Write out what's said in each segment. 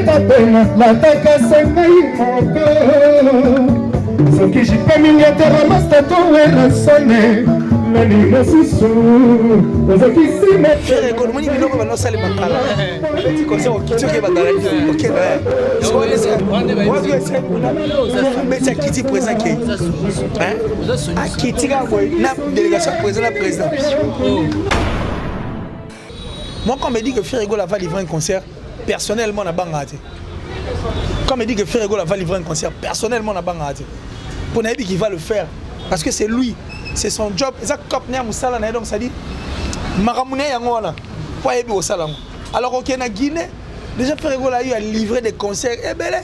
ta pena nataka sengai moko soki jipe miniatere mastatoera sone nani mosusu ozokisima frère ekolomoni biloko banosali makala abeti conseil okiti oke badalaki okena beti akiti président kei akiti kaka boye na délégation président na président moi quand on me dit que frère Egol va livrer un concert personnellement na bangate quand on me dit que frère Egol va livrer un concert personnellement na bangate pour naïbi qui va le faire parce que c'est lui. C'est son job. Ça copne musala na donc ça dit maramune yango wana po yebi osala. Alors OK na Guinée déjà Frère Egol a eu à livrer des concerts et belé.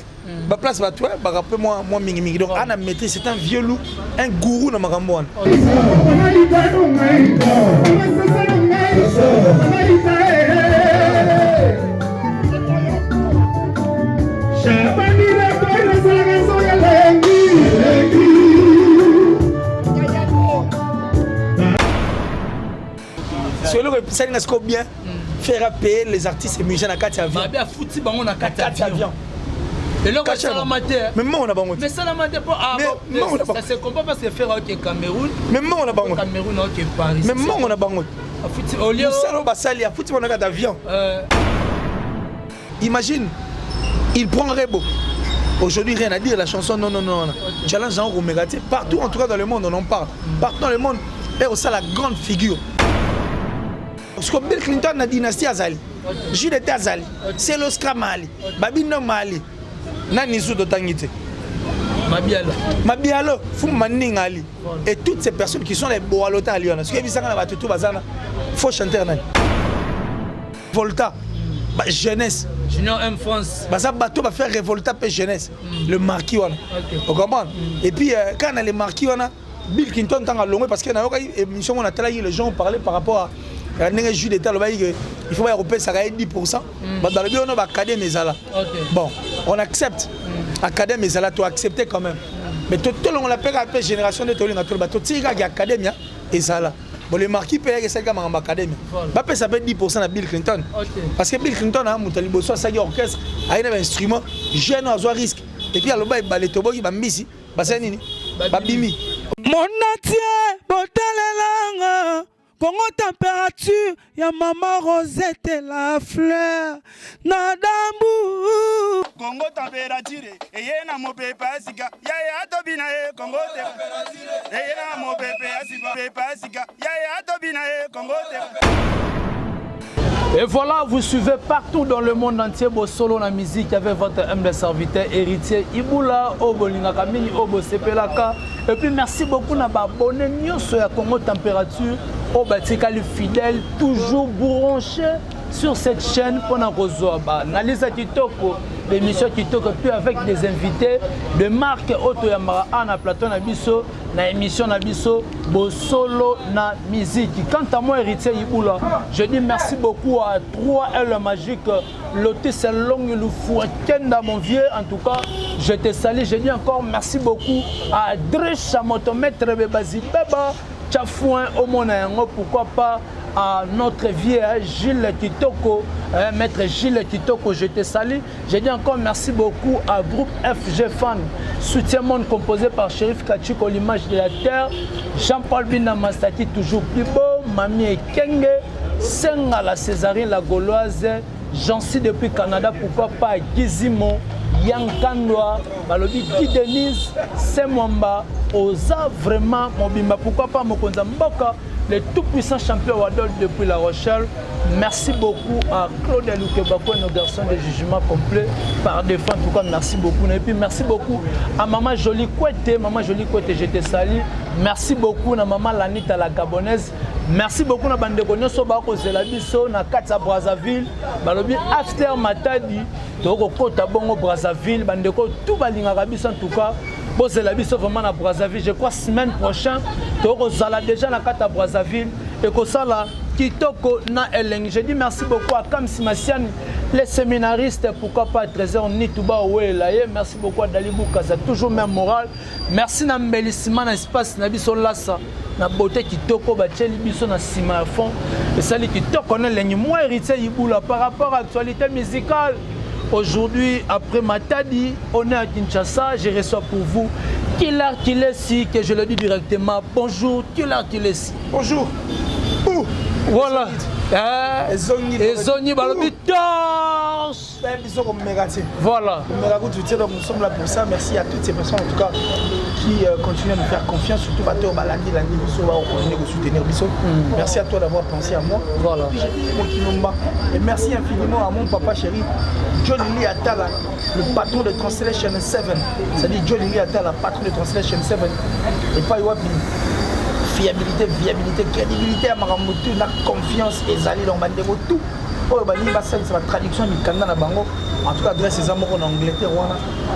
Ba place ba toi ba rappelle moi mingi donc ana maîtrise c'est un vieux loup, un gourou na makambo wana. Ça n'est pas bien faire payer les artistes et musiciens à 4 avions. Bien foutu bango na 4 avions. Et là on ça la mater. Mais moi on a bango. Mais ça la mater pas ça se comprend parce que faire au Cameroun. Mais moi on a bango. Cameroun au Paris. Mais moi on a bango. Foutu au lieu ça va salir foutu on a 4 avions. Imagine il prend Rebo. Aujourd'hui rien à dire la chanson non. Challenge en Romégati partout en tout cas dans le monde on en parle. Partout dans le monde et aussi la grande figure. Parce que Bill Clinton na dynastie azali, Jules Azali, c'est l'Oscar Mali, Babino Mali, Nanizu Dotangite, Mabialo, Foumaning Ali, et toutes ces personnes qui sont les Boalota à Lyon. Parce que Bisanga va tout bazana, faut chanter en Volta, jeunesse. Junior M France. Ça bateau va faire Revolta pour jeunesse, le marquis on. Vous comprenez? Et puis quand on a les marquis on a Bill Clinton tant à long parce qu'il y a une émission on a tellement les gens ont parlé par rapport à il faut européen ça gagne 10%. Dans le bio on va cader mes ala. Bon, on accepte. Académie mes ala tu accepter quand même. Mais tout le monde l'appelle après génération de tolinga tout le bateau. Tu sais académie et ça là. Bon les marquis payer ça comme en académie. Ba ça fait 10% à Bill Clinton. Parce que Bill Clinton a monté liboso ça orchestre, a un instrument jeune à risque. Et puis alors ba balé toboki ba mbisi, ba c'est nini? Ba bimi. Mon natie botalelanga Congo température, ya maman Rosette la fleur, Nadambu. Congo température, et y'a mon pépé siga, ya tobina Congo température, et y'a mon pépé siga, ya tobina Congo température. Et voilà, vous suivez partout dans le monde entier vos solo la musique avec votre humble serviteur héritier Iboula Obolinga Kamini Obo Sepelaka. Et puis merci beaucoup na abonné sur la Congo température au Batikali fidèle toujours branché sur cette chaîne pour nous rejoindre. Nalisa Kitoko, l'émission Kitoko puis avec des invités de marque Auto Yamara na plateau na biso na émission na biso bo solo na musique. Quant à moi héritier Iboula, je dis merci beaucoup à 3L Magique, Lotus Long le fou Kenda mon vieux en tout cas, je te salue, je dis encore merci beaucoup à Dresha Motomètre Bebazi Beba Tchafouin au Monayango, pourquoi pas à notre vieux Gilles Kitoko, maître Gilles Kitoko, je te salue. Je dis encore merci beaucoup à groupe FG Fan, soutien monde composé par Shérif Kachiko, l'image de la terre, Jean-Paul Bina Mastaki, toujours plus beau, Mamie Ekenge, Senga la Césarine, la Gauloise, Jancy depuis Canada, pourquoi pas Gizimo, Yankandwa, Balobi Guy Denise, Semwamba, Oza vraiment Mobimba, pourquoi pas Mokonza Mboka, le tout-puissant champion Wadol depuis La Rochelle. Merci beaucoup à Claude Loukebako, nos garçons de jugement complet par défaut. En tout cas, merci beaucoup. Et puis merci beaucoup à Maman Jolie Kouete. Maman Jolie Kouete, je te salue. Merci beaucoup à Maman Lanita la Gabonaise. Merci beaucoup à Bandeko Nyosobako Zelabiso, na Katsa Brazzaville. Balobi After Matadi, Toko Kota Bongo Brazzaville. Bandeko tout Balinga Rabiso en tout cas. Bon, c'est la biso vraiment à Brazzaville. Je crois semaine prochaine, tu auras déjà la carte à Brazzaville. Et que ça là, Kitoko na Eleng. Je dis merci beaucoup à Kam Simassian, les séminaristes, pourquoi pas Trésor Nituba Ouelaye. Merci beaucoup à Dalibou Kaza, toujours même moral. Merci na mbelissement na espace na biso lassa. Na beauté Kitoko Bacheli biso na sima à fond. Et ça, Kitoko na Eleng. Moi, héritier Iboula, par rapport à l'actualité musicale. Aujourd'hui, après Matadi, on est à Kinshasa. Je reçois pour vous Killer Kilesi, que je le dis directement. Bonjour, Killer Kilesi. Bonjour. Ouh. Voilà. Et Zoni Balobi torche. Voilà. Donc nous sommes là pour ça. Merci à toutes ces personnes en tout cas qui continuent à nous faire confiance, surtout Bateau Balandi, Landi Bisso, au soutenir Bisso. Merci à toi d'avoir pensé à moi. Voilà. Et merci infiniment à mon papa chéri, John Lee Atala, le patron de Translation 7. C'est-à-dire John Lee Atala, patron de Translation 7. Et pas Iwapi. Fiabilité, viabilité, crédibilité à Maramotu, la confiance et Zali dans Bandego, tout. C'est la traduction du Canada na Bango. En tout cas, adresse les amours en Angleterre,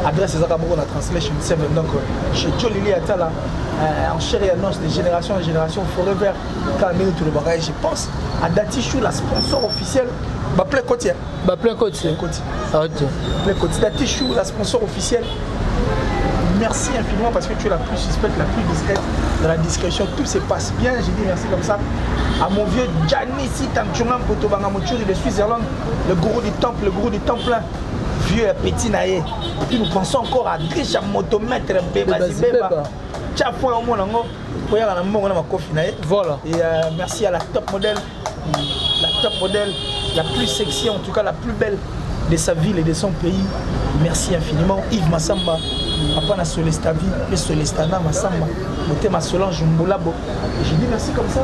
adresse les amours en Translation 7. Donc, chez Joe Lili Atala, en chair et en os, de génération en génération, forever, quand on tout le bagage, je pense à Datichou, la sponsor officielle. Plein côtier. Plein côtier. Plein côtier. Datichou, la sponsor officielle. Merci infiniment parce que tu es la plus suspecte, la plus discrète dans la discrétion. Tout se passe bien. J'ai dit merci comme ça à mon vieux Janissi Tanchungan Potobanga Mochuri de Suisse-Irlande, le gourou du temple, vieux petit naïe. Puis nous pensons encore à Grisha Motomètre Beba Zibeba. Voilà. Et merci à la top modèle, la plus sexy, en tout cas la plus belle de sa ville et de son pays. Merci infiniment. Yves Massamba. Après, sur l'Estavi, et sur l'Estana, Massamba, ma Solange Mbolabo. Je dis merci comme ça.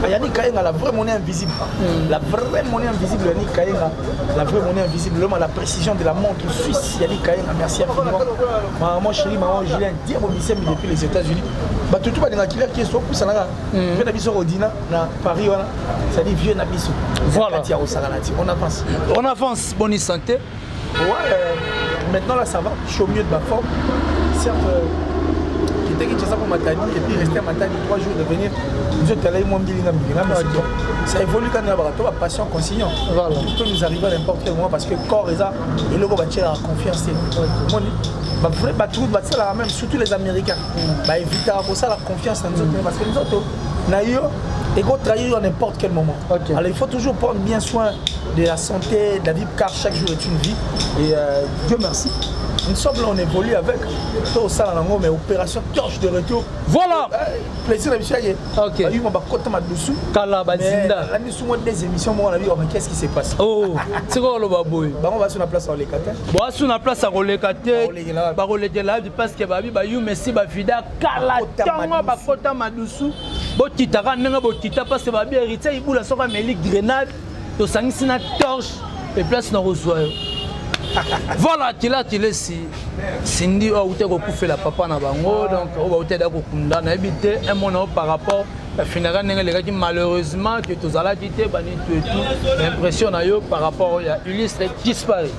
Yannick Kayenga, la vraie monnaie invisible. La vraie monnaie invisible, Yannick Kayenga. La vraie monnaie invisible, l'homme à la précision de la montre suisse, Yannick Kayenga. Merci infiniment. Maman chérie, maman Julien, dire au lycée depuis les États-Unis. Tout le monde qui est sur le pouce, vieux Nabiso Rodina, Paris, ça dit vieux Nabiso. Voilà. On avance. On avance, bonne santé. Ouais, maintenant là ça va, je suis au mieux de ma forme. Certes, j'étais qui ça pour Matadi et puis rester à Matadi 3 jours de venir. Je suis allé moins bien, ça évolue quand on a la passion consignant. Voilà. Il peut nous arriver à n'importe quel moment parce que le corps est là et le va tirer la confiance. Même surtout les Américains. Éviter pour ça la confiance dans nous autres parce que nous autres, et qu'on trahir à n'importe quel moment. Okay. Alors il faut toujours prendre bien soin de la santé, de la vie, car chaque jour est une vie. Et Dieu merci. Nous sommes là, on évolue avec. Tout ça, mais opération torche de retour. Voilà! Plaisir de monsieur. Ok. Il m'a côté ma dessous. Kalabazinda. Là, nous sommes des émissions, moi, on a dit, mais qu'est-ce qui se passe? Oh, c'est quoi le baboui? On va sur la place à Olekate. Bon, sur la place à Olekate. Bah, Olekate, parce que Babi, bah, you, merci, bah, Fida, Kalatanga, bah, côté ma dessous. Bon, Titara, n'a pas Tita, parce que Babi, héritier, il boule la soirée, mais il grenade, to sangisina torche, et place dans reçoit. Voilà, tu l'as si Cindy a été recouvert la papa na bango, donc on va être d'accord na habité un moment par rapport à funéraire les gars qui malheureusement que tous allez quitter bani tout l'impression na yo par rapport à Ulysse disparaît.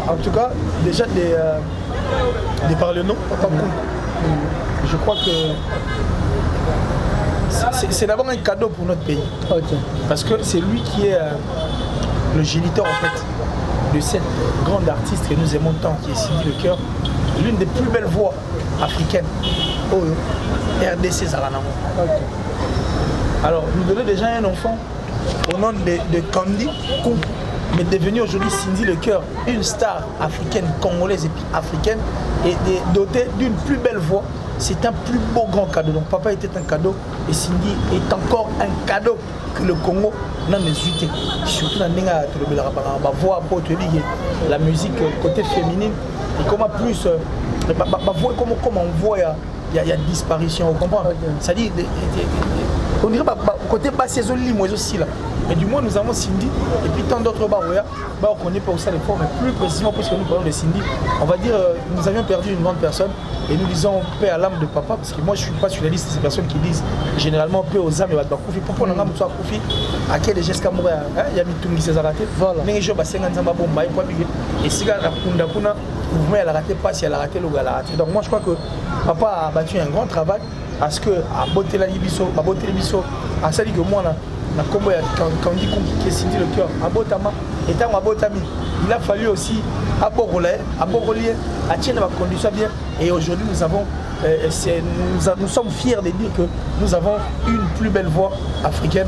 En tout cas déjà des par le nom papa je crois que c'est d'abord un cadeau pour notre pays. Okay. Parce que c'est lui qui est le géniteur en fait de cette grande artiste que nous aimons tant, qui est Cindy Le Cœur, l'une des plus belles voix africaines au RDC Zaranamo. Okay. Alors, nous donnons déjà un enfant au nom de Candy Koum, mais devenu aujourd'hui Cindy Le Cœur, une star africaine, congolaise et puis africaine, et dotée d'une plus belle voix. C'est un plus beau grand cadeau. Donc papa était un cadeau et Cindy est encore un cadeau que le Congo n'a hésité. Surtout dans la voix pour te dire la musique côté féminine et comment plus comment on voit il y a disparition, vous comprenez? C'est-à-dire on dirait côté bas saison moi aussi là. Mais du moins nous avons Cindy et puis tant d'autres baroya, on connaît pas où ça les formes, mais plus précisément puisque nous parlons de Cindy, on va dire nous avions perdu une grande personne et nous disons paix à l'âme de papa parce que moi je suis pas sur la liste de ces personnes qui disent généralement paix aux âmes et Bakoufi pour l'âme soit Koufi à quel geste comme il y a mis tout qui s'est raté mais je passe 50 ans bomba et pas big et si la kunda kuna mouvement elle a raté pas si elle a raté le gars a raté. Donc moi je crois que papa a battu un grand travail parce que à botter la libiso à botter les biso à ça dit que moi là na combo ya Candy Koum qui est Cindy Le Cœur à Botama et tant à Botami il a fallu aussi à Borolais à tirer la condition bien et aujourd'hui nous avons nous sommes fiers de dire que nous avons une plus belle voix africaine.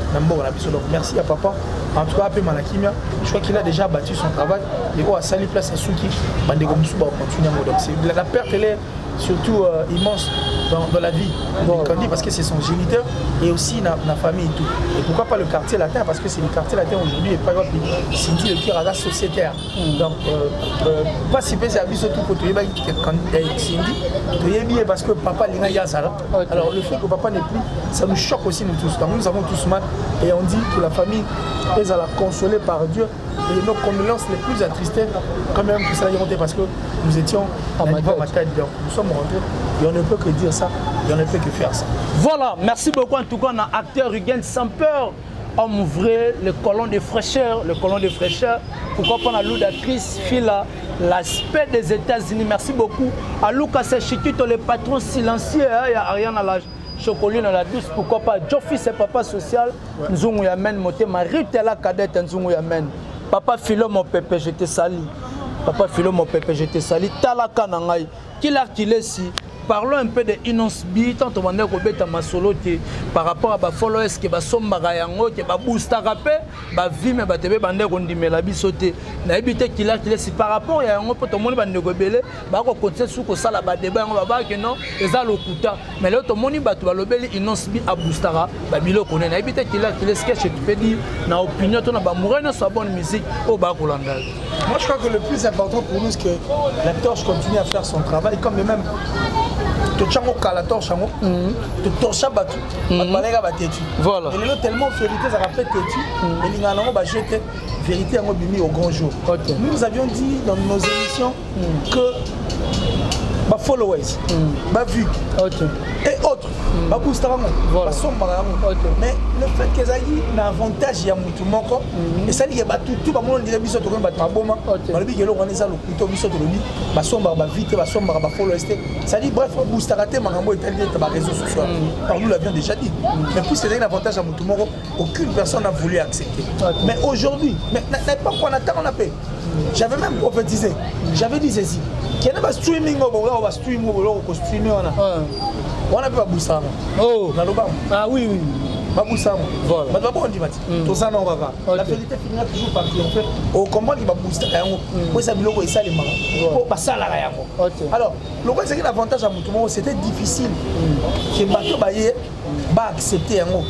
Donc merci à papa. En tout cas, Apé Manakimia, je crois qu'il a déjà battu son travail. Et à Sali Place à Souki, la perte, elle est surtout immense dans la vie de parce que c'est son géniteur et aussi la famille et tout. Et pourquoi pas le quartier latin? Parce que c'est le quartier latin aujourd'hui et pas Cindy le cœur à la sociétaire. Donc, pas si c'est à tout pour Cindy, parce que papa l'a yazara. Alors, le fait que papa n'est plus, ça nous choque aussi nous tous. Donc, nous avons tous mal et on dit que la famille est à la consoler par Dieu. Et nos condoléances les plus attristées, quand même, que ça a remonté parce que nous étions à Matad. Nous sommes rentrés et on ne peut que dire ça et on ne peut que faire ça. Voilà, merci beaucoup en tout cas, on a acteur Rugen sans peur, homme vrai, le colon de fraîcheur, pourquoi pas la l'actrice Fila, l'aspect des États-Unis, merci beaucoup. À Lucas Chiquito, le patron silencieux, il y a Ariane à l'âge. Chocolat dans la douce, pourquoi pas Joffy c'est papa social, Nzungu Yamen, Moté, Marie Tela cadette, Nzungu Yamen. Papa Philo mon pépé, je te salue. Papa Philo mon pépé, je te salue. Talaka Nangai, qui l'a qu'il est si. Parlons un peu de Inosbi, tant on va dire ma solo par rapport à ma followers qui va sommaire yango qui va booster rapé, va vivre ma télé bande rondi mais la bisoté. Na habité qu'il a si par rapport à yango pour tout le monde va négocier, va continuer sous que ça la ba débat on va voir que non, les a lokuta. Mais là tout le monde va tout va lobeli Inosbi à boostera, ba bilo connaît. Na habité qu'il a sketch tu peux dire na opinion ton ba mourir na sa bonne musique au bas Kolanda. Moi je crois que le plus important pour nous c'est que la torche continue à faire son travail comme même te chango kala torche ngo te torche batu balega batetu voilà et là tellement vérité ça rappelle tetu et lingana ngo ba jeter vérité ngo bimi au grand jour. Nous avions dit dans nos émissions que ba followers ba vues et autres ba booster ngo ba somba ngo mais le fait que ça y a un avantage ya mutu moko et ça dit ba tout ba monde dire biso to ko ba taboma ba bi kelo ngana za lo kuto biso to lobi ba somba ba vite ba somba ba followers ça dit bref booster raté makambo italien ta ba réseaux sociaux par nous l'avions déjà dit mais puis c'est un avantage à mutu moko aucune personne n'a voulu accepter mais aujourd'hui mais n'est pas quoi on attend on a fait j'avais même prophétisé j'avais dit ceci qu'il y a pas streaming on va streamer on streamer on a pas booster oh ah oui oui Baboussa, voilà. On dit tout ça non va. La vérité finira toujours par triompher. Au combat qui va booster pour ça biloko et ça les marins. Pour passer la yango. Alors, le quoi c'est que l'avantage à Mutumo c'était difficile que bateau bailler va accepter yango.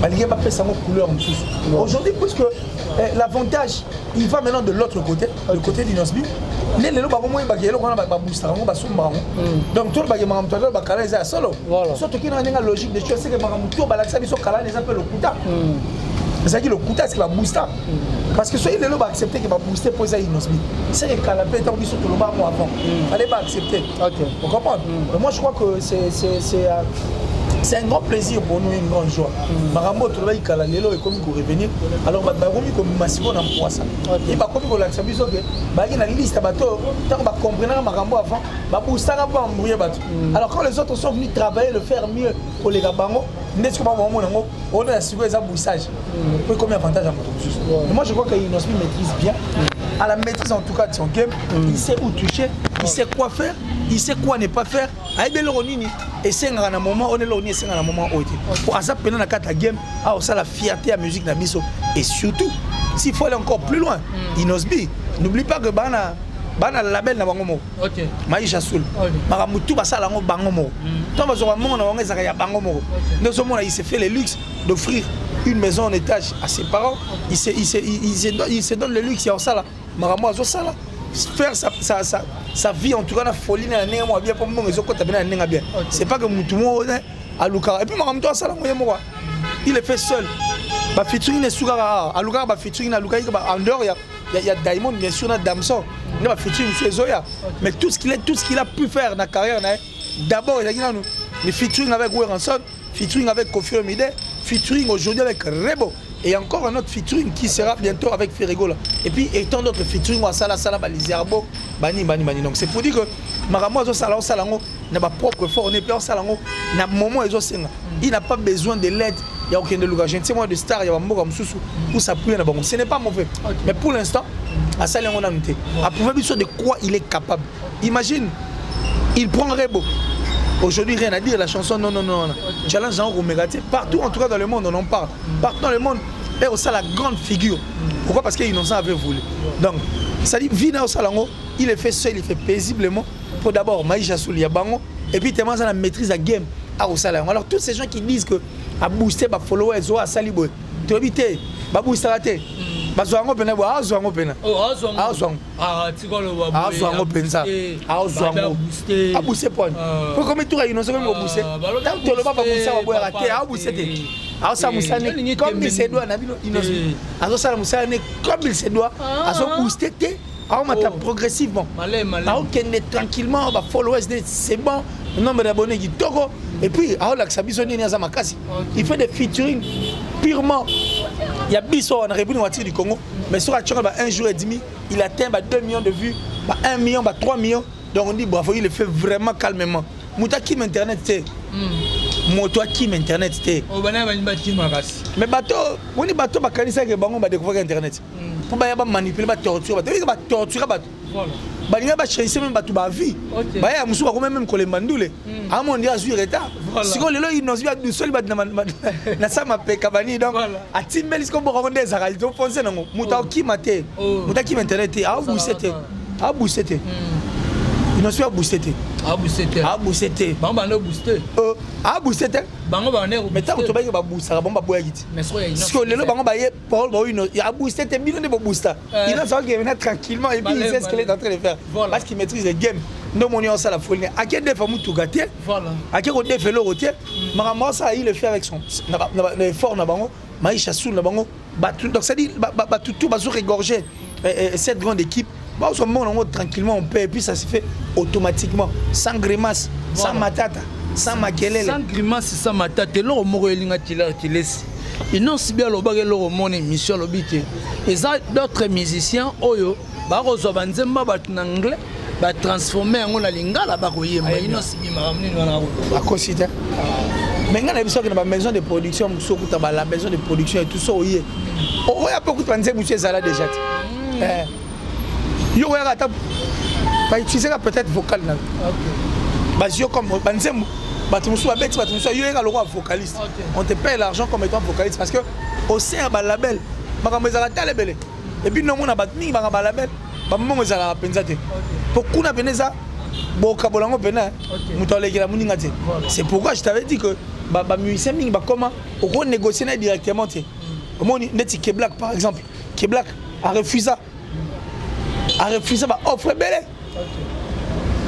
Malgré pas faire sa couleur en plus. Aujourd'hui puisque l'avantage il va maintenant de l'autre côté, le côté d'Inosbi. Les lots ba moyen ba yelo kona ba booster ngo ba sumba ngo donc tout ba yema mtoto ba kala za solo surtout qui na nga logique de choses c'est que ba muto ba la ça biso kala les appelle le kuta c'est que le kuta c'est ba booster parce que soit les lots ba accepter que ba booster pour ça Inosbi c'est que kala peut tant biso tout le ba moi avant allez pas accepter vous comprenez moi je crois que c'est un grand plaisir pour nous, une grande joie. Marambo tout le monde kala lelo et comme revenir alors ba komi comme massivement en poisson et ba komi ko la sabiso que ba ina liste bato tant ba comprendre marambo avant ba boostara pas embrouiller bato alors quand les autres sont venus travailler le faire mieux pour les gabango n'est-ce que ba mo nango on a assuré ça boussage pour combien avantage à moto juste moi je crois que Inosbi maîtrise bien à la maîtrise en tout cas de son game il sait où toucher il sait quoi faire il sait quoi ne pas faire aïe le ronini et c'est un moment on est là on est un moment où pour ça pendant la carte game ah ça la fierté à musique na biso et surtout s'il faut aller encore plus loin Inosbi n'oublie pas que bana label na bango mo Maïcha Soul maramutu basala ngo bango mo tant bazonga mo na bango ezaka ya bango mo nous sommes là il s'est fait le luxe d'offrir une maison en étage à ses parents il se donne le luxe ya ça là maramo azo ça là faire sa vie en tout cas la folie na nenga mo bien pour mo ezo kota bien nenga bien c'est pas que mutu mo aluka et puis maramutu ça là mo il est fait seul ba featuring ne sugara aluka ba featuring na aluka en dehors il y a Diamond bien sûr na Damson il va featuring sur Zoya mais tout ce qu'il a pu faire dans la carrière d'abord il y a une featuring avec Weranson featuring avec Kofi Olomide featuring aujourd'hui avec Rebo et encore un autre featuring qui sera bientôt avec Ferrego là. Et puis et tant d'autres featuring à Sala Balizerbo bani donc c'est pour dire que Maramo Azo Salango n'a pas propre fort on est plein Salango n'a moment Azo Senga il n'a pas besoin de l'aide il y a aucun de lugar je ne sais moi de star il y a Mboga Msusu pour s'appuyer là-bas ce n'est pas mauvais mais pour l'instant à Salango on a noté à prouver de quoi il est capable imagine il prend Rebo. Aujourd'hui, rien à dire, la chanson, non. Challenge en Romégatier. Partout, en tout cas dans le monde, on en parle. Partout dans le monde, et aussi la grande figure. Pourquoi? Parce qu'Innocent avait voulu. Donc, ça dit, Vina au Salango, il est fait seul, il fait paisiblement. Pour d'abord, Maïcha Soulia Bango, et puis tellement ça la maîtrise la game au Salango. Alors, tous ces gens qui disent que à booster, à follower, à Salibo, tu as évité, à booster à thé. Bazwango pena ba azwango pena. Oh azwango. Ah tikolo wa. Azwango pensa. Azwango. A booster point. Pour comme tout réunion c'est même booster. Tant que le pas booster va boire raté, a booster té. A ça musane comme il se doit na bino innocent. A ça musane comme il se doit. A ça booster té. A on mata progressivement. Malé. A on kende tranquillement va followers c'est bon. Le nombre d'abonnés qui togo et puis a on la sabisoni na za makasi. Il fait des featuring purement. Il y a Bissot en République du Congo, mais sur un jour et demi, il atteint 2 millions de vues, 1 million, 3 millions. Donc on dit bravo, il le fait vraiment calmement. Mouta qui m'internet c'est. Moi qui m'internet c'est. Mais bateau, on dit bateau ba kanisa que bango ba découvrir internet. Pour ba manipuler ba torturer, ba torturer ba. Voilà. Ba linga ba chercher même bateau ba vie. Ba ya musu ba même ko le mandule. A mon dia azui retard. Si ko lelo inozbi du sol ba na sama pe kabani donc a timbelis ko bo des arali to foncer nango. Mouta qui maté. Mouta qui m'internet a bousseté. A bousseté. Il ne soit boosté. A boosté. Bamba no boosté. A boosté. Bango ba ne. Mais tant que tu vas ba booster, bamba boya giti. Mais so ya ino. Parce que le bango ba ye Paul ba ino, il a boosté te bilon de booster. Il a ça qui venir tranquillement et puis il sait ce qu'il est en train de faire. Parce qu'il maîtrise le game. Non mon ça la folie. A quel défaut mu tout gâté. Voilà. A quel défaut le rotier. Marama ça il le fait avec son l'effort na bango, Maïcha Sou na bango. Donc ça dit ba tout ba so regorger cette grande équipe. Bah, au moment où tranquillement on paie et puis ça se fait automatiquement, sans grimace, sans matata, sans makelele. Sans grimace, sans matata, l'eau moro elinga tilesi. Ils n'ont si bien l'obag l'eau mon émission l'obité. Et ça d'autres musiciens oyo, bah reçoit banzemba bat en anglais, bah transformer en la lingala bah koye, mais ils n'ont si bien ramené dans la route. À considérer. Maintenant la maison de production, la maison de production et tout ça oye. Oh, il y a beaucoup de banzemba monsieur Zala déjà. Yo va utiliser peut-être vocal là. Bah yo comme banzem batumsu abeti batumsu yo eka loko vocaliste. On te paye l'argent comme étant vocaliste parce que au sein ba label makambo ezala talebele. Et puis non mona batmi ba label ba mongo ezala penza te. Pourquoi na peneza boka bolango pena muto lekela muninga te. C'est pourquoi je t'avais dit que ba musicien mingi ba comment on négocier directement te. Comment Neti K-Black par exemple. K-Black a refusé ma offre belé.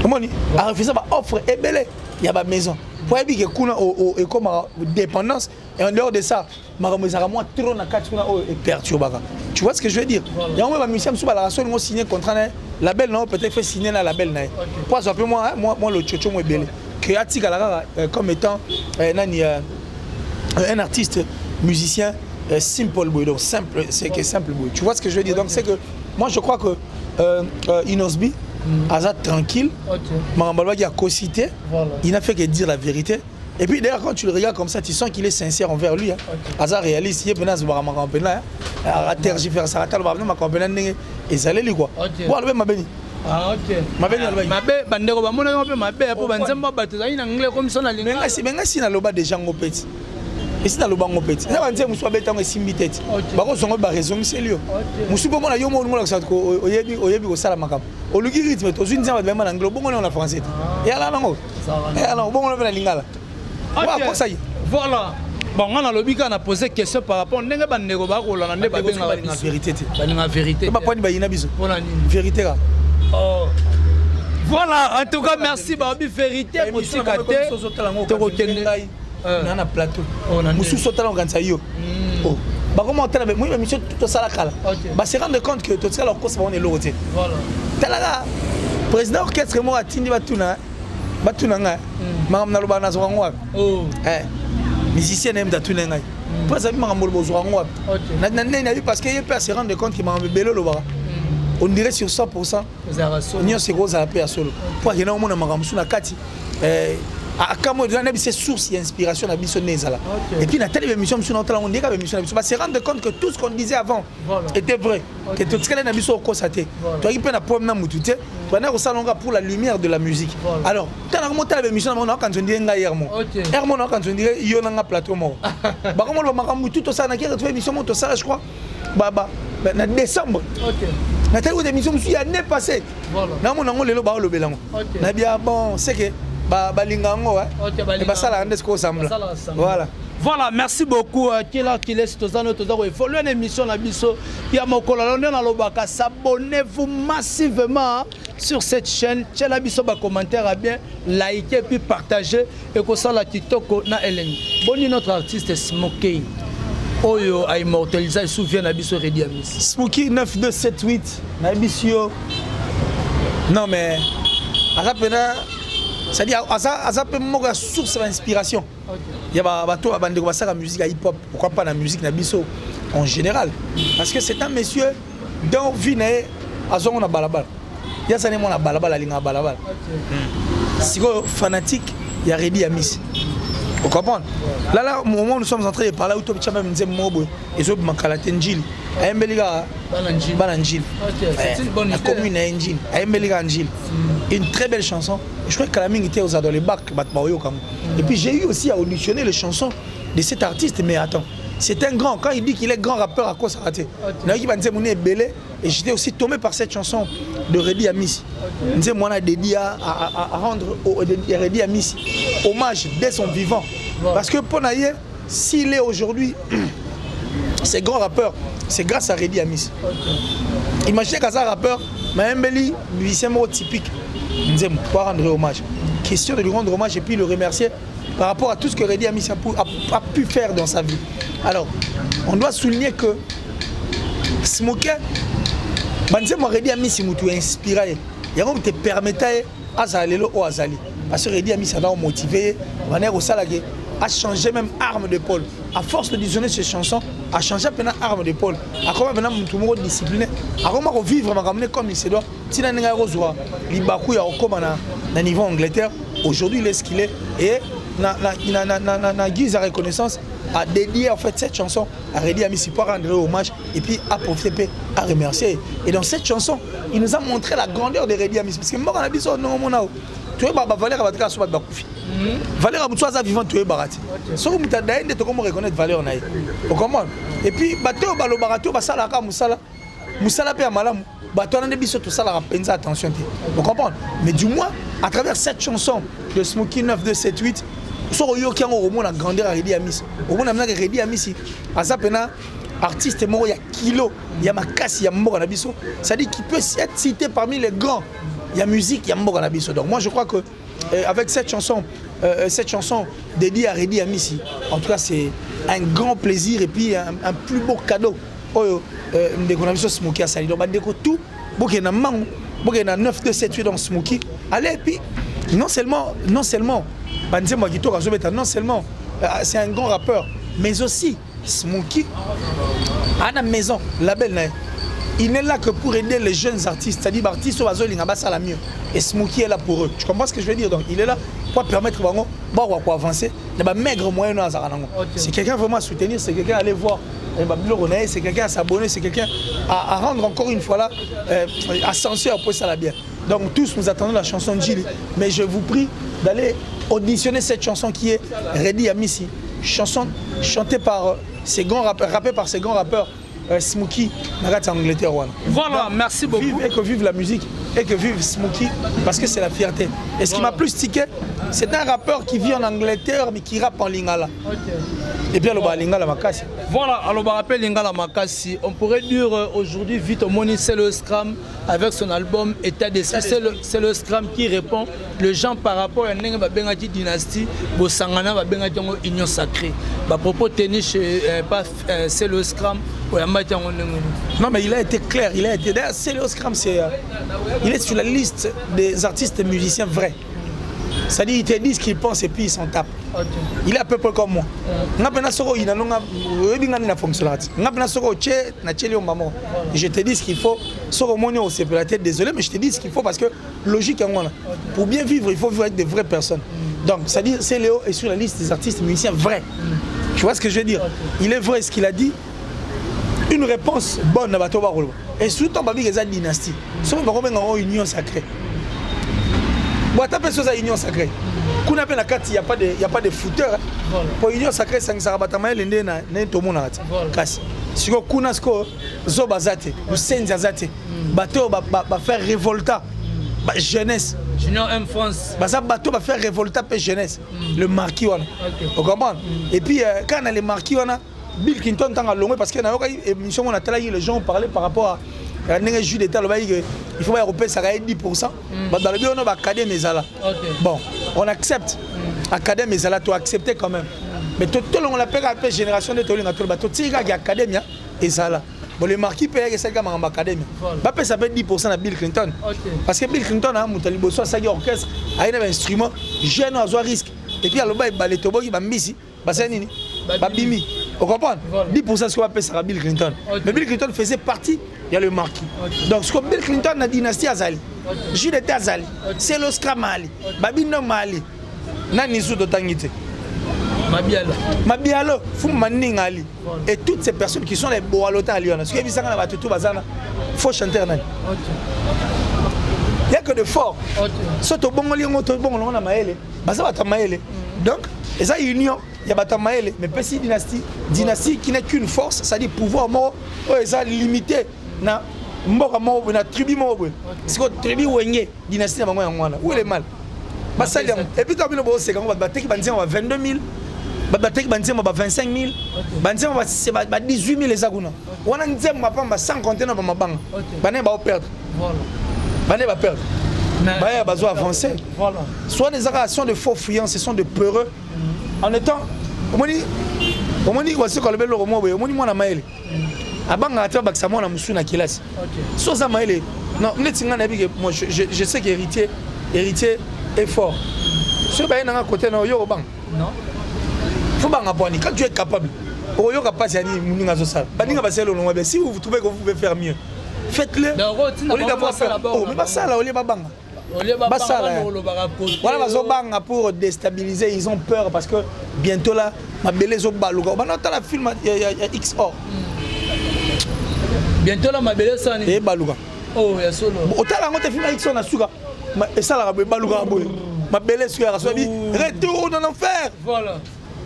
Comment on dit? A refusé ma offre et belé. Il y a ma maison. Pour dire que kuna et comme dépendance et en dehors de ça, ma remise moi trop na quatre kuna et perturbaka. Tu vois ce que je veux dire? Il y a un musicien sous la relation ils ont signé contrat label non peut-être fait signer la label na. Pour ça moi le chocho moi belé. Créatif comme étant un artiste musicien simple boy donc simple c'est que simple boy. Tu vois ce que je veux dire? Donc c'est que moi je crois que Inosbi, Azad tranquille, Marambalwa qui a co-cité, il n'a fait que dire la vérité. Et puis d'ailleurs quand tu le regardes comme ça, tu sens qu'il est sincère envers lui. Azad réaliste, il est venu à ce Baramacampena, à tergiférer sa ratale, Baramacampena, et ça allait lui quoi. Bon, le ma béni. Ah ok. Ma béni, bandero bamona un peu ma bé pour banzemba batuza in anglais comme ça na linga. Mais si na loba déjà ngopeti. Et si na loba ngopeti. Ça va dire muso betango simbiteti. Bako songo ba raison c'est lui. Musu bomona yo mo ngolo ça ko oyebi ko sala makam. Oluki rythme to zuni nzamba vraiment anglais bomona na français. Et ala nango. Et ala bomona na lingala. Wa ko ça y. Voilà. Bon, on a lobby qui a posé question par rapport à ndenge bandeko ba ko lana nde ba benga la vérité. La vérité. Ba point ba yina biso. Vérité là. Oh. Voilà, en tout cas, merci Babi Vérité pour ce côté. On a plateau. Moussou Sotala Gansa yo. Oh. Bah comment on t'a moi monsieur tout ça la cala. Bah c'est rendre compte que tout ça leur cause on est l'autre. Voilà. Talaga président orchestre moi atindi batuna. Batuna nga. Mam na lobana zo ngwa. Oh. Musicien aime datuna nga. Pas ça m'a ngolo zo ngwa. Na na parce que il peut se rendre compte qu'il m'a bello lobara. On dirait sur 100%. Nous c'est gros à la paix à solo. Pour qu'il y ait un monde à Maramsou na kati. Comme c'est source et inspiration d'Abisso Nezala. Et puis, la télévision, on dit que se rendre compte que tout ce qu'on disait avant était vrai. Que tout ce qu'on a vu au constaté. Tu as eu un problème pour la lumière de la musique. Alors, tu as monté la émission quand on dit Hermon. Hermon, quand on dit Yonanga Plateau. Tout ça, je crois, en décembre. La télévision, je suis l'année passée. C'est que voilà, merci beaucoup. Abonnez-vous massivement sur cette chaîne. Commentaire bien, likez puis partagez et que ça la TikTok na Hélène. Bonne notre artiste Smokey. Oyo a immortalisé il souvient na biso Redi Amis. Smokey 9278 na biso. Non mais rapena c'est-à-dire ça peut être source d'inspiration. Il y a la musique hip-hop, pourquoi pas la musique nabiso en général. Parce que c'est un monsieur dont vine à zone na balabal. Il y a ça na balabal la ligne balabal. Si vous fanatique, il y a Redi Amis. Vous comprenez? Là, au moment où nous sommes en train de parler, où tu as même dit Mobo et so Makalate Njil. Ayembeliga Bananjil. La commune à Njil. Ayembeliga Njil. Une très belle chanson. Je crois que Kalaming était aux dans les bacs. Et puis j'ai eu aussi à auditionner les chansons de cet artiste. Mais attends, c'est un grand. Quand il dit qu'il est grand rappeur, à quoi ça raté? Et j'étais aussi tombé par cette chanson de Redi Amis. Moi, on a dédié à rendre Redi Amis hommage dès son vivant. Parce que pour Naye, s'il est aujourd'hui, ces grands rappeurs, c'est grâce à Redi Amis. Imaginez qu'à ça rappeur, Mahembeli, musicien typique, pour rendre hommage. Question de lui rendre hommage et puis le remercier par rapport à tout ce que Redi Amis a pu faire dans sa vie. Alors, on doit souligner que Smokey, Redi Amis, si tu es inspiré, il y a comme te permettait à Zalelo ou à Zali. Parce que Redi Amis, ça va motiver, à changer même arme d'épaule. À force de visionner ces chansons, à changer maintenant arme d'épaule. À comment maintenant tout le monde discipliné. À comment vivre comme il se doit. Si on a reçoit l'Ibakou, il y a un niveau Angleterre. Aujourd'hui, il est ce qu'il est. Et na guise à reconnaissance a dédié en fait cette chanson à Redi Amis pour rendre hommage et puis à profiter à remercier. Et dans cette chanson, il nous a montré la grandeur de Redi Amis parce que moi on a dit ça non mon nao. Tu es valeur à votre soit bakoufi. Valeur à votre vivant tu es barati. So vous t'as d'ailleurs de comment reconnaître valeur naïe. Vous comprenez? Et puis bateau balo barato basala ka musala pe malamu. Bateau na biso tout ça la penza attention. Vous comprenez? Mais du moins à travers cette chanson de Smokey 9278 so yo qui ont la grandeur à Redi Amis. Au moins na Redi Amis à ça pena artiste mort il y a kilo, il y a makasi, il y a mort na biso. Ça dit qu'il peut être cité parmi les grands. Il y a musique, il y a mort na biso. Donc moi je crois que avec cette chanson dédiée à Redi Amis, en tout cas c'est un grand plaisir et puis un plus beau cadeau. Oh ndeko na biso Smokey a sali. Donc bandeko tout bokena mango, bokena 9278 dans Smokey. Allez et puis non seulement non seulement c'est un grand rappeur, mais aussi Smokey à la maison, la belle. Il n'est là que pour aider les jeunes artistes, c'est-à-dire artistes au la mieux. Et Smokey est là pour eux. Tu comprends ce que je veux dire? Donc il est là pour permettre à avancer. Il y a maigre moyen. C'est quelqu'un vraiment à soutenir, c'est quelqu'un à aller voir. C'est quelqu'un à s'abonner, c'est quelqu'un à rendre encore une fois là, à censurer pour ça la bien. Donc tous nous attendons la chanson de Gilles, mais je vous prie d'aller auditionner cette chanson qui est Redi Amis, chanson chantée par ces grands rappeurs, rappée par ces grands rappeurs Smokey, en Angleterre. Voilà, merci beaucoup. Et que vive la musique, et que vive Smokey, parce que c'est la fierté. Et ce qui m'a plus tiqué, c'est un rappeur qui vit en Angleterre, mais qui rappe en lingala. Et bien, le lingala makasi. Voilà, alors on rappelle lingala makasi. On pourrait dire aujourd'hui, vite au Moni, c'est le Scram avec son album État d'esprit. C'est le Scram qui répond le genre par rapport à une dynastie, Bosangana, Union sacrée. À propos tennis chez c'est le Scram. Non mais il a été clair, il a été d'ailleurs c'est le Scram, il est sur la liste des artistes musiciens vrais. C'est-à-dire ils te disent ce qu'ils pensent et puis ils s'en tapent. Il est à peu près comme moi. Je te dis ce qu'il faut. Désolé mais je te dis ce qu'il faut parce que logique pour bien vivre il faut vivre avec des vraies personnes. Donc, c'est-à-dire, c'est Léo est sur la liste des artistes musiciens vrais. Tu vois ce que je veux dire? Il est vrai ce qu'il a dit. Une réponse bonne à Bato Barolo. Et surtout, on va dire que c'est une dynastie. Sauf qu'on va une union sacrée. Bon, tu appelles ça une union sacrée. Quand on appelle la carte, il n'y a pas de footeur. Pour union sacrée, c'est un sarabataman, il y a tout le monde. Si on a Zobazate, le Senzazate, Bato va faire révolta, jeunesse. Junior M France. Bato va faire révolta pour jeunesse. Le marquis, vous comprenez? Et puis, quand on a les marquis, on a Bill Clinton tant à long parce qu'il y a une émission où on a les gens parlaient par rapport à un jus d'État, il faut européen ça gagne 10%. Dans le bio on a académie Ezala. Bon, on accepte. Académie Ezala, tu accepter quand même. Mais tout le monde l'appelle après génération de Tolinga tout le bateau. Tu sais qu'il y a académie Ezala. Bon, le marquis paye que c'est comme en académie. Bah ça fait 10% à Bill Clinton. Parce que Bill Clinton a Moutali Bosso ça orchestre, a un instrument, jeune à risque. Et puis à l'obé balé tobo qui va misi, bah c'est nini. Bah bimi. Vous comprenez? 10% ce qu'on appelle ça Bill Clinton. Mais Bill Clinton faisait partie, il y a le marquis. Donc ce que Bill Clinton a dynastie Azali, Jules Azali, c'est l'Oscar Mali, Babino Mali, Nanisu Dotangite. Mabialo, Foumaning Ali. Et toutes ces personnes qui sont les Boalota à Lyon. Ce qui est bizarre, il faut chanter. Il n'y a que de fort. Surtout bon, on a maëlé. Donc, et ça, union. Il y a Batamaël, mais Pessi dynastie qui n'est qu'une force, c'est-à-dire pouvoir mort, ça limité na mort mort na tribu mort. C'est quoi tribu Wenge dynastie na ngwana. Où est le mal? Et puis quand on c'est quand on va battre qui banzé on va 22 000. Battre qui banzé on va 25 000. Banzé on va c'est 18 000 les aguna. On a nzem on va pas sans compter na mabanga. Bané va perdre. Voilà. Bané va perdre. Bah besoin avancer. Voilà. Soit des actions de faux fuyants, ce sont de peureux. En étant, on dit voici quand le bel romo, on dit moi na maël. Abanga ata baksa na musu na kilasi. So ça maël. Non, moi je sais qu'héritier est fort. Ce ba na côté na yo bang. Non. Faut banga poni quand tu es capable. O yo capable yani muninga zo sala. Baninga ba selo longa si vous trouvez que vous pouvez faire mieux. Faites-le. Au lieu d'avoir faire. Oh, mais pas ça là, au lieu banga. Voilà, pour déstabiliser, ils ont peur parce que bientôt là, ma belle est au balouga. On a la film, il y a XOR. Bientôt là, ma belle est au balouga. Oh, il y a solo. Autant là, on a film XOR na suga. Et ça là, balouga boy. Ma belle est sur retour dans l'enfer. Voilà.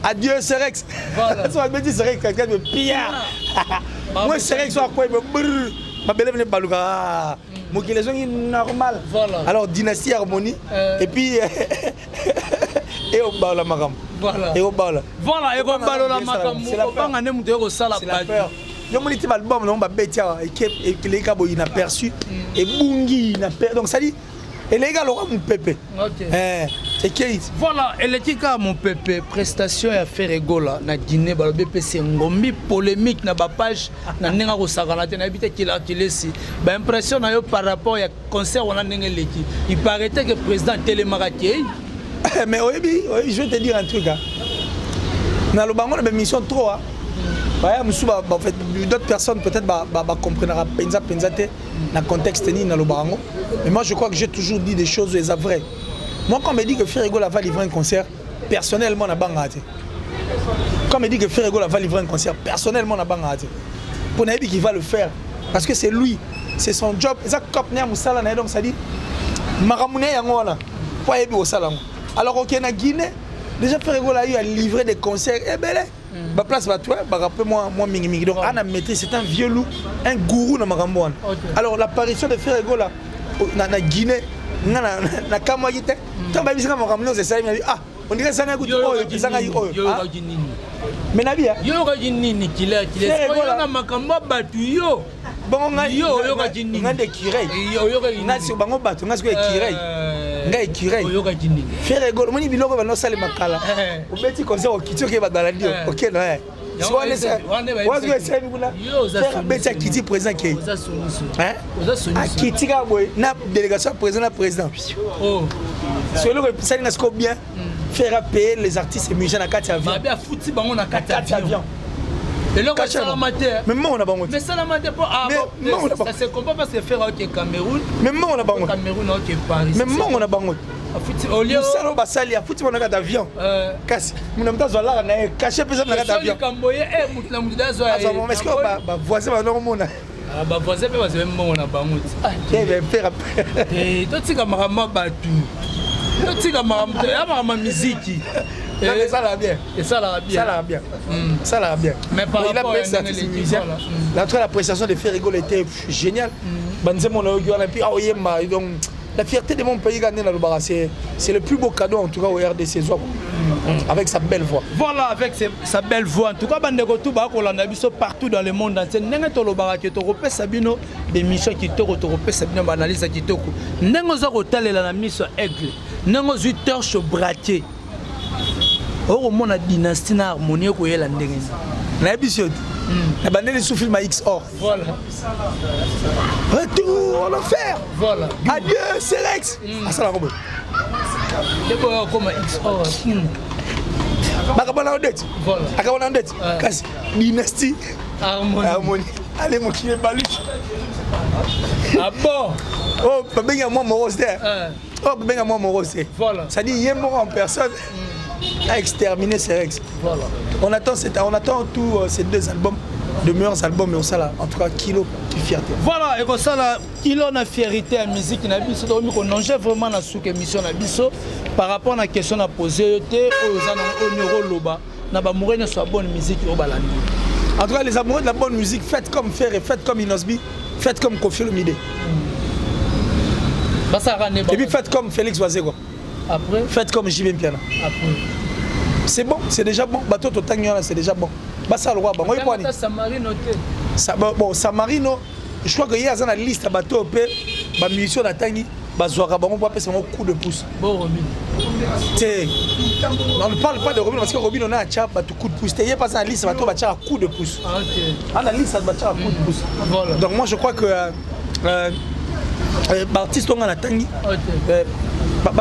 Adieu Serex. Voilà. Ça va me dire Serex quelqu'un de pire. Moi Serex soit quoi ma belle est balouga. Moi qui les gens normal. Voilà. Alors dynastie harmonie et puis et au bas la magam. Voilà. Et au bas là. Voilà, et au bas la magam. C'est la peur. C'est la peur. Yo moni ti album on va betia et les gars bo inaperçu et bungi inaperçu. Donc ça dit et les gars l'aura mon pépé. OK. Et qui voilà, et les tika mon pépé prestation et affaire égola na Guinée ba BP c'est ngombi polémique na ba page na ninga ko sakana te na bité ki la kilesi. Ba impression na yo par rapport à concert on a ndenge leki. Il paraît que président Télémaraki mais oui, je vais te dire un truc hein. Na lo bango na mission trop hein. En fait, d'autres personnes peut-être comprendront penzate dans le contexte ni dans le barango. Mais moi je crois que j'ai toujours dit des choses vraies. Moi quand on me dit que Ferrego va livrer un concert, personnellement na bangate. Quand on me dit que Ferrego va livrer un concert, personnellement na bangate. Pour Nabi qui va le faire parce que c'est lui, c'est son job. Exact cop na musala na donc ça dit maramune yango wana. Pour yebi au salon. Alors OK na Guinée, déjà Ferrego a eu à livrer des concerts et belé. Ma place va toi, rappelle-moi mingi. Donc Anna Maîtrise, c'est un vieux loup, un gourou dans Maramouane. Alors l'apparition de Ferrego là, na Guinée, na Kamoyite, quand on va Maramouane, c'est ça, il m'a dit ah, on dirait ça n'a goûté ça n'a eu. Mais Nabi, yo gagini qu'il est na Makamba batu yo. Bon yo gagini. Ngande kirei. Yo gagini. Na si bango batu, ngasko kirei. Ngai kirei. Yo gagini. Ferrego, moni biloko ba no sale makala. Obeti comme ça au kitio ke ba dalandi. OK non eh. Soit ça. Wazo esa bula. Yo za beti kiti président ke. Oza soniso. Hein? Oza soniso. Kiti ka boy na délégation président. Oh. Celui que ça ngasko bien. Faire payer les artistes et musiciens à 4 avions. Mais fouti bango na 4 avions. Et là ça la matière. Mais moi on a bango. Mais ça la matière pour ça se comprend parce que faire au Cameroun. Mais moi on a bango. Cameroun au Paris. Mais moi on a bango. musala basali afuti monaka d'avion kasi muna mta zwala na caché pesa monaka d'avion est-ce que ba voisin ba normona ba voisin pe bazwe mbongo bango faire après totika makama batu totika makama muziki ça la bien mais par rapport à musicien la prestation de faire rigoler était génial banze mon audio et puis oyemba donc la fierté de mon pays gagné la Lubara, c'est le plus beau cadeau en tout cas au RDC avec sa belle voix. Voilà, avec sa belle voix. En tout cas, Bandeko Touba, on l'a vu partout dans le monde entier. Nenga Tolobara qui te repère Sabino, des missions qui te repère Sabino, analyse qui te coupe. Nenga Zorotel la mission aigle. Nenga Zutorche braqué. Oh, mon dynastie na harmonie ko yela ndenga. Na émission. La bandelle sous film à XOR. Voilà. Retour en enfer. Voilà. Adieu, Cérex. Ah, ça la robe. C'est quoi comme XOR? Bakabana Odette. Voilà. Akabana Odette. Kasi dynastie. Harmonie. Allez, mon qui est balu. Ah bon? Oh, babenga moi mon rose. Oh, babenga moi mon rose. Voilà. Ça dit, il est mort en personne. A exterminé Cérex. Voilà. On attend tous ces deux albums, de meilleurs albums, mais on sait là, en tout cas, kilo de fierté. Voilà, et comme ça, là, kilo de fierté à la musique, on a vraiment la sous-émission par rapport à la question à poser, aux neuros loba, n'a pas mourir de soit bonne musique au balani. En tout cas, les amoureux de la bonne musique, faites comme Fer et faites comme Inosbi, faites comme Kofi Olomide. Et puis faites comme Félix Oazego. Après, faites comme JB Piana. Après. C'est bon, c'est déjà bon. Bateau Totagnon, c'est déjà bon. Bassa le roi, bon, bon, Samarino, je crois qu'il y a une liste à bateau, ma mission d'Atangi, Bazoara, on va passer un coup de pouce. Bon, Robin. On ne parle pas de Robin parce que Robin, on a un coup de pouce. Il n'y a pas une liste, bateau, va un coup de pouce. Ah, la liste, ça va un coup de pouce. Voilà. Donc, moi, je crois que. L'artiste, on a Tangi.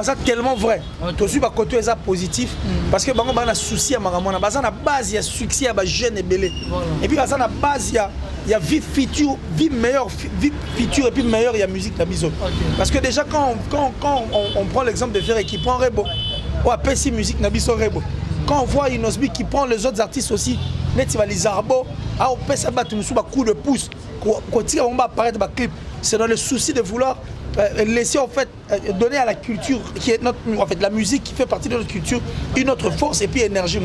C'est tellement vrai. Tu aussi côté est positif parce que bango bana souci à maramona bazana base il y a succès à jeune et belé et puis bazana base il y a vie future vie future et puis meilleure il y a musique la biso parce que déjà quand on prend l'exemple de Ferré qui prend Rebo ou appelle si musique na biso Rebo quand on voit Inosbi qui prend les autres artistes aussi net va les arbo a on peut ça battre musu ba coup de pouce quand tire on va apparaître ba clip c'est dans le souci de vouloir laisser en fait donner à la culture qui est notre en fait la musique qui fait partie de notre culture une autre force et puis énergie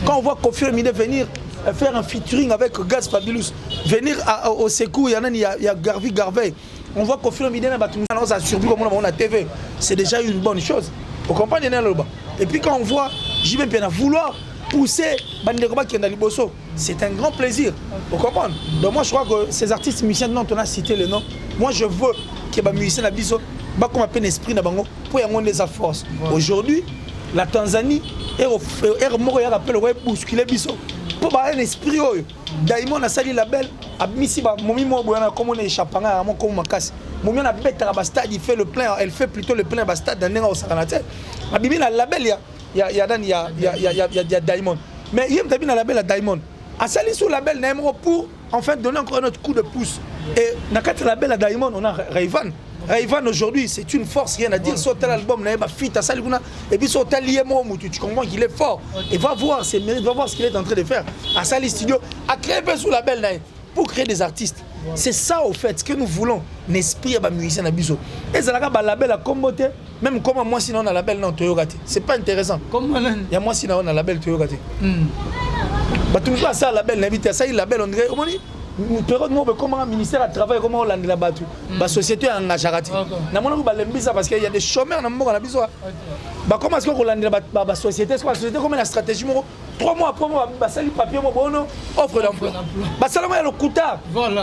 quand on voit Kofi Olomide venir faire un featuring avec Gaz Fabulous venir au Secours il y a Garvey on voit Kofi Olomide na ça surtout comme on a TV c'est déjà une bonne chose vous comprenez là-bas et puis quand on voit JB Piana vouloir pousser Banderoba qui est dans Liboso c'est un grand plaisir vous comprenez donc moi je crois que ces artistes musiciens dont on a cité le nom moi je veux que les musiciens na biso ba comme un esprit na bango pour y des force aujourd'hui la Tanzanie est mort ya rappel ouais bousculer biso pour ba un esprit oyo Diamond a sali label abimisi ba momi mo boyana comme on est chapanga mon comme makasi momi na betara ba stade il fait le plein elle fait plutôt le plein ba stade dans au sakanate abimi na label il y a Diamond mais il y a na label à Diamond a sali sur label na pour en fait donner encore un autre coup de pouce et dans le label à Diamond on a Rayvan aujourd'hui c'est une force rien à dire sur tel album fit à Salibuna et puis sur tel Liemo tu comprends qu'il est fort et va voir ses mérites va voir ce qu'il est en train de faire à Sali Studio à créer un sous label pour créer des artistes c'est ça au fait ce que nous voulons l'esprit à musicien à biso et ça la label à comboté même comme moi sinon on a label non Toyogate c'est pas intéressant il y a moi sinon on a label Toyogate bah tout ça ça label n'habite ça il label on dirait nous comment le ministère a travaillé comment on l'a battu la société a engagé parce qu'il y a des chômeurs dans le monde comment est-ce qu'on l'a la société comme la stratégie 3 mois après moi ça les papiers offre d'emploi ça là le coutard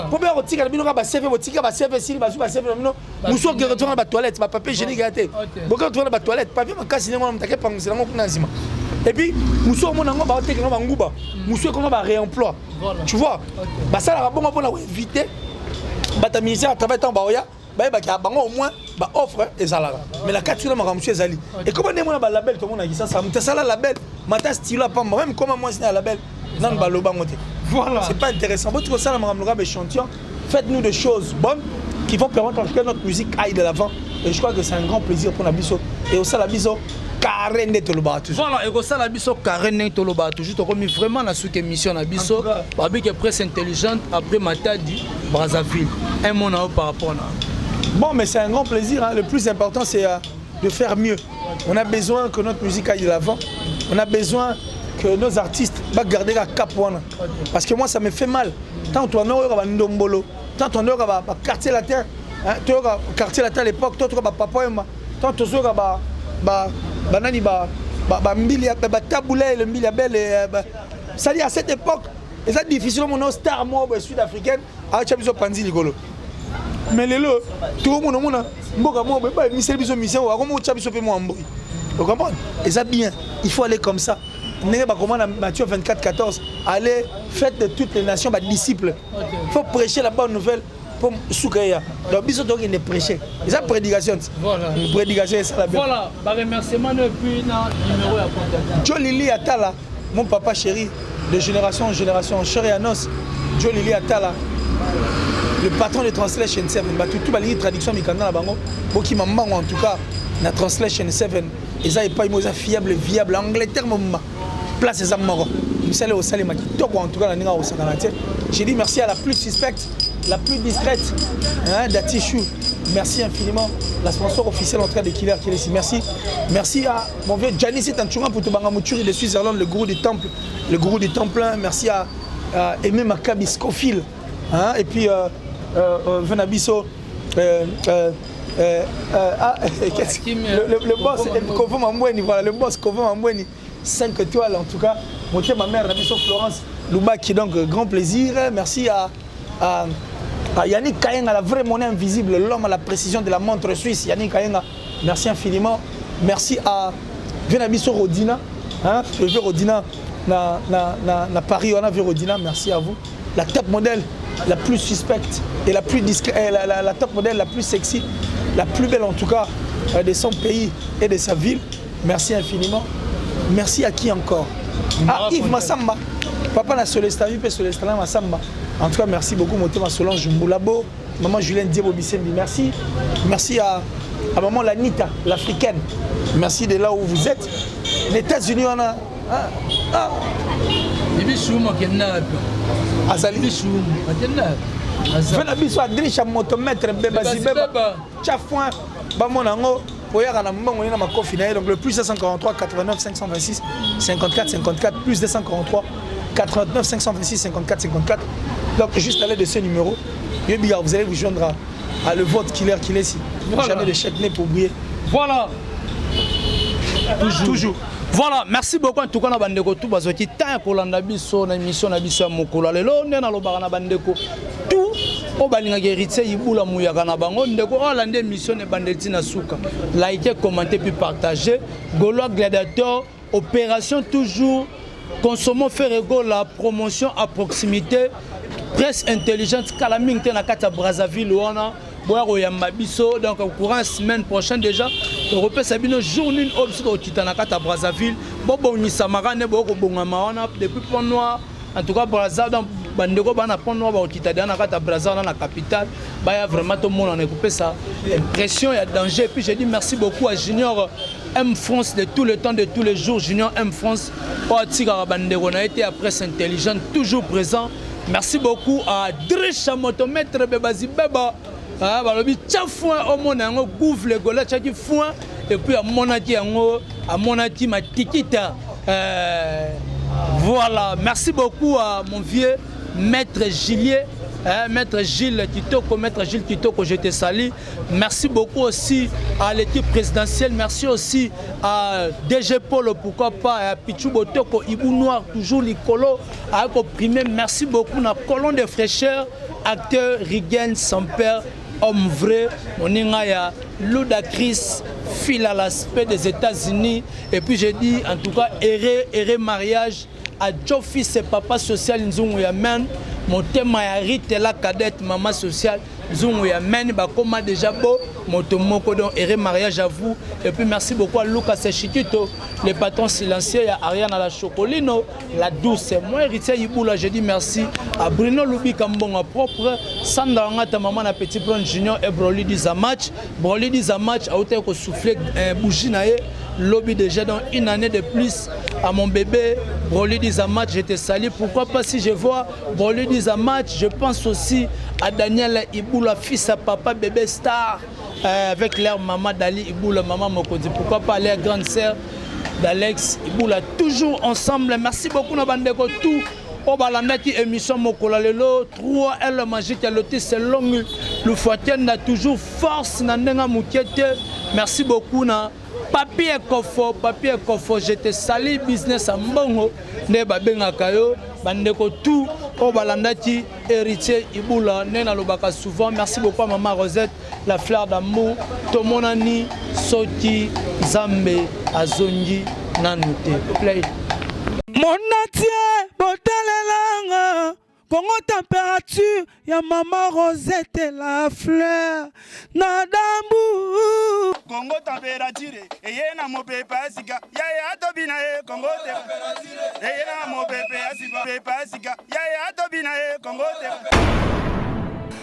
pour bien retirer le bino ba CV botika ba CV si ba CV no muso que retourner ba toilette ba papier hygiénique gâté beaucoup retourner ba toilette papier makasi ngo mtake pangusi ngo kuna nzima et puis muso mona ngo ba teke ngo ba nguba muso ko ba réemploi tu vois ba ça la bon pour éviter ba ta ministère à travailler tant ba oya ba ba ka bango au moins ba offre et salaire mais la quatrième monsieur Zali et comment on a ba label tout le monde a dit ça ça la label mata style pas même comment moi c'est la label non ba loba ngote voilà c'est pas intéressant votre ça la échantillon faites-nous des choses bonnes qui vont permettre que notre musique aille de l'avant et je crois que c'est un grand plaisir pour Nabiso et aussi Nabiso carré de Toloba toujours. Voilà, et que ça Nabiso carré de Toloba toujours comme vraiment la sous émission Nabiso avec presse intelligente après Matadi Brazzaville. Un mot par rapport à bon, mais c'est un grand plaisir, hein. Le plus important c'est de faire mieux. On a besoin que notre musique aille de l'avant. On a besoin que nos artistes gardent la cap. Parce que moi ça me fait mal. Tant on a Ndombolo, tant on a quartier la terre, quartier la terre à l'époque, tant on a papa tant on a nani mbili taboulé le mbili belle. Ça dit à cette époque, et c'est difficile mon star moi sud-africaine à Chabiso Panzi Ligolo. Mais les lots, tout le monde mboka mo ba misel biso mission wa ko mo Chabiso pe mo amboy. Vous comprenez? Et ça bien, il faut aller comme ça. Comment Matthieu 24-14, allez, faites de toutes les nations disciples. Il faut prêcher la bonne nouvelle pour Soukaya. Donc, il faut prêcher. Et ça, prédication. Voilà. Une prédication, c'est ça la bien. Voilà, remerciement et puis numéro à contact. Joe Lili Atala, mon papa chéri, de génération en génération, chéri à nos. Joe Lili Atala, le patron de Translation 7. Tout la traduction Mikanda Bango, qui m'a en tout cas, la Translation 7. Et ça n'est pas une fiable, viable. Angleterre, moment. Place des Amoro. En tout cas, j'ai dit merci à la plus suspecte, la plus discrète, hein, Datichou. Merci infiniment. La sponsor officielle en train de Killer qui est ici. Merci. Merci à mon vieux Janice Tanchoura pour Tobangamouture de Suisse-Irlande, le gourou du temple. Le gourou du temple. Merci à Aimé Maccabi Scofield. Hein, et puis Venabiso. Le boss Kovo Mambweni, voilà, le boss Kovo Mambweni, 5 étoiles en tout cas. Monter ma mère, Nabiso Florence Louba qui donc grand plaisir. Merci à Yannick Kayenga, la vraie monnaie invisible, l'homme à la précision de la montre suisse. Yannick Kayenga, merci infiniment. Merci à Venabiso Rodina, hein, je veux Rodina na Paris, on a vu Rodina, merci à vous. La top modèle la plus suspecte et la plus discrète, la top modèle la plus sexy, la plus belle en tout cas de son pays et de sa ville. Merci infiniment. Merci à qui encore? À Yves Massamba. Papa na Solestavi et Solestana Massamba. En tout cas, merci beaucoup Motema Solange Mboulabo, maman Julien Diebo Bissembi. Merci. Merci à maman Lanita, l'africaine. Merci de là où vous êtes. Les États-Unis, on a. Azali Bichou. Venabiso Adricha motomètre Bebazi Beba. Chafouin, Bamonango, Oyarana Mongolina Makofi. Donc le plus 243 89 526 54 54 plus 243 89 526 54 54. Donc juste à l'aide de ce numéro, vous allez vous joindre à le vote Killer qui est ici. Voilà. Jamais de chèque né pour briller. Voilà. Toujours. Voilà, merci beaucoup en tout cas na bandeko tout bazoti temps pour la biso na émission na biso mokolo lelo ndena lobaka na bandeko tout o balinga héritier ibula muyaka na bango ndeko o lande émission ne bandeti na suka liker commenter puis partager Gaulois Gladiateur opération toujours consommons faire égale la promotion à proximité presse intelligente kalaming te na kata Brazzaville wana boire yamba biso donc au courant semaine prochaine déjà on repère sabino journée au Titanaka à Brazzaville bobo ni samarane boko bongama wana depuis Pont Noir en tout cas Brazzaville dans bandeko bana Pont Noir au Titanaka à Brazzaville dans la capitale bah y a vraiment tout le monde on a coupé ça impression il y a danger puis j'ai dit merci beaucoup à Junior M France de tout le temps de tous les jours Junior M France au Tigara bandeko on a été à presse intelligente toujours présent merci beaucoup à Drisha Motomètre Bebazi Beba. Ah, balobi tchafouin au monde yango gouvre le gola tchaki fouin et puis à monati ma tikita voilà merci beaucoup à mon vieux maître Gillier maître Gilles Kitoko maître Gilles Kitoko je te salue merci beaucoup aussi à l'équipe présidentielle merci aussi à DG Polo pourquoi pas à Pichou Botoko Ibou Noir toujours Licolo à comprimer merci beaucoup na colonne de fraîcheur acteur Rigen Samper homme vrai, on est à Ludacris, fil à l'aspect des États-Unis. Et puis j'ai dit, en tout cas, erré mariage à Jofis et papa social Nzungu ya men motema ya Rite la cadette maman social Nzungu ya men bakoma déjà beau motomoko donc heureux mariage à vous et puis merci beaucoup à Lucas Chikito le patron silencieux à Ariane la Chocolino la douce moi héritier Iboula je dis merci à Bruno Lubika Mbonga propre Sandra Ngata maman na petit Bron Junior et Broly du Zamatch a été ko souffler bougie naé lobby déjà dans une année de plus à mon bébé Broly du Zamatch je te salue pourquoi pas si je vois Broly du Zamatch je pense aussi à Daniel Iboula fils à papa bébé star avec leur maman Dali Iboula maman Mokodi pourquoi pas leur grande sœur d'Alex Iboula toujours ensemble merci beaucoup na bandeko tout au balandaki émission Mokola lelo 3L magique ya lotis c'est long le foitier n'a toujours force na ndenga mukete merci beaucoup na papier kofo je te salue business à mbongo ne babengaka yo bandeko tout au balandaki héritier Iboula nena lobaka souvent merci beaucoup à maman Rosette la fleur d'amour tomonani soki zambe azongi nanute play Monatie botalelanga Congo température ya maman Rosette la fleur Nadambu Congo température eye na mopepe asika ya atobina Congo température eye na mopepe asika ya atobina Congo température